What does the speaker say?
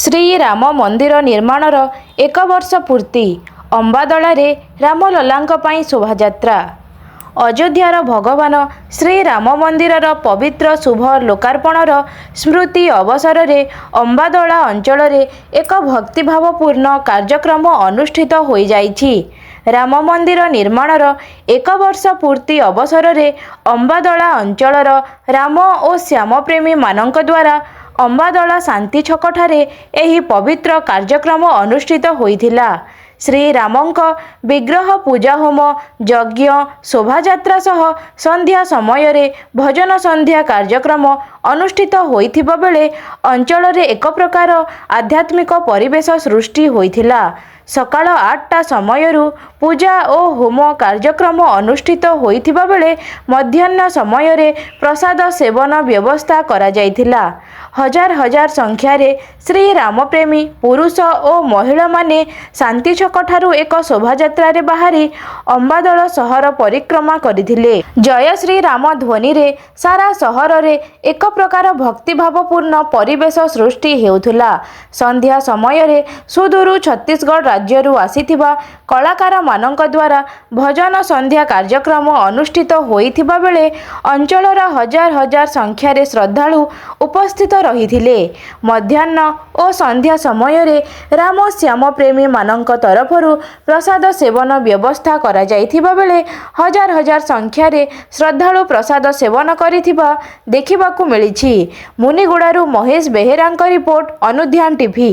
ଶ୍ରୀରାମ ମନ୍ଦିର ନିର୍ମାଣର 1 ବର୍ଷ ପୂର୍ତ୍ତି। ଅମ୍ବାଦଳାରେ ରାମଲଲାଙ୍କ ପାଇଁ ଶୋଭାଯାତ୍ରା। ଅଯୋଧ୍ୟାର ଭଗବାନ ଶ୍ରୀରାମ ମନ୍ଦିରର ପବିତ୍ର ଶୁଭ ଲୋକାର୍ପଣର ସ୍ମୃତି ଅବସରରେ ଅମ୍ବାଦଳା ଅଞ୍ଚଳରେ ଏକ ଭକ୍ତିଭାବପୂର୍ଣ୍ଣ କାର୍ଯ୍ୟକ୍ରମ ଅନୁଷ୍ଠିତ ହୋଇଯାଇଛି। ରାମ ମନ୍ଦିର ନିର୍ମାଣର 1 ବର୍ଷ ପୂର୍ତ୍ତି ଅବସରରେ ଅମ୍ବାଦଳା ଅଞ୍ଚଳର ରାମ ଓ ଶ୍ୟାମପ୍ରେମୀ ମାନଙ୍କ ଦ୍ୱାରା ଅମ୍ବାଦଳା ଶାନ୍ତି ଛକଠାରେ ଏହି ପବିତ୍ର କାର୍ଯ୍ୟକ୍ରମ ଅନୁଷ୍ଠିତ ହୋଇଥିଲା। ଶ୍ରୀରାମଙ୍କ ବିଗ୍ରହ ପୂଜା ହୋମ, ଯଜ୍ଞ, ଶୋଭାଯାତ୍ରା ସହ ସନ୍ଧ୍ୟା ସମୟରେ ଭଜନ ସନ୍ଧ୍ୟା କାର୍ଯ୍ୟକ୍ରମ ଅନୁଷ୍ଠିତ ହୋଇଥିବା ବେଳେ ଅଞ୍ଚଳରେ ଏକ ପ୍ରକାର ଆଧ୍ୟାତ୍ମିକ ପରିବେଶ ସୃଷ୍ଟି ହୋଇଥିଲା। ସକାଳ 8ଟା ସମୟରୁ ପୂଜା ଓ ହୋମ କାର୍ଯ୍ୟକ୍ରମ ଅନୁଷ୍ଠିତ ହୋଇଥିବା ବେଳେ ମଧ୍ୟାହ୍ନ ସମୟରେ ପ୍ରସାଦ ସେବନ ବ୍ୟବସ୍ଥା କରାଯାଇଥିଲା। ହଜାର ହଜାର ସଂଖ୍ୟାରେ ଶ୍ରୀରାମପ୍ରେମୀ ପୁରୁଷ ଓ ମହିଳାମାନେ ଶାନ୍ତି ଛକଠାରୁ ଏକ ଶୋଭାଯାତ୍ରାରେ ବାହାରି ଅମ୍ବାଦଳ ସହର ପରିକ୍ରମା କରିଥିଲେ। ଜୟ ଶ୍ରୀରାମ ଧ୍ୱନିରେ ସାରା ସହରରେ ଏକ ପ୍ରକାର ଭକ୍ତିଭାବପୂର୍ଣ୍ଣ ପରିବେଶ ସୃଷ୍ଟି ହେଉଥିଲା। ସନ୍ଧ୍ୟା ସମୟରେ ସୁଦୂର ଛତିଶଗଡ଼ ରାଜ୍ୟରୁ ଆସିଥିବା କଳାକାରମାନଙ୍କ ଦ୍ୱାରା ଭଜନ ସନ୍ଧ୍ୟା କାର୍ଯ୍ୟକ୍ରମ ଅନୁଷ୍ଠିତ ହୋଇଥିବା ବେଳେ ଅଞ୍ଚଳର ହଜାର ହଜାର ସଂଖ୍ୟାରେ ଶ୍ରଦ୍ଧାଳୁ ଉପସ୍ଥିତ ରହିଥିଲେ। ମଧ୍ୟାହ୍ନ ଓ ସନ୍ଧ୍ୟା ସମୟରେ ରାମ ଶ୍ୟାମ ପ୍ରେମୀ ମାନଙ୍କ ତରଫରୁ ପ୍ରସାଦ ସେବନ ବ୍ୟବସ୍ଥା କରାଯାଇଥିବା ବେଳେ ହଜାର ହଜାର ସଂଖ୍ୟାରେ ଶ୍ରଦ୍ଧାଳୁ ପ୍ରସାଦ ସେବନ କରିଥିବା ଦେଖିବାକୁ ମିଳିଛି। ମୁନିଗୁଡ଼ାରୁ ମହେଶ ବେହେରାଙ୍କ ରିପୋର୍ଟ, ଅନୁଧ୍ୟାନ ଟିଭି।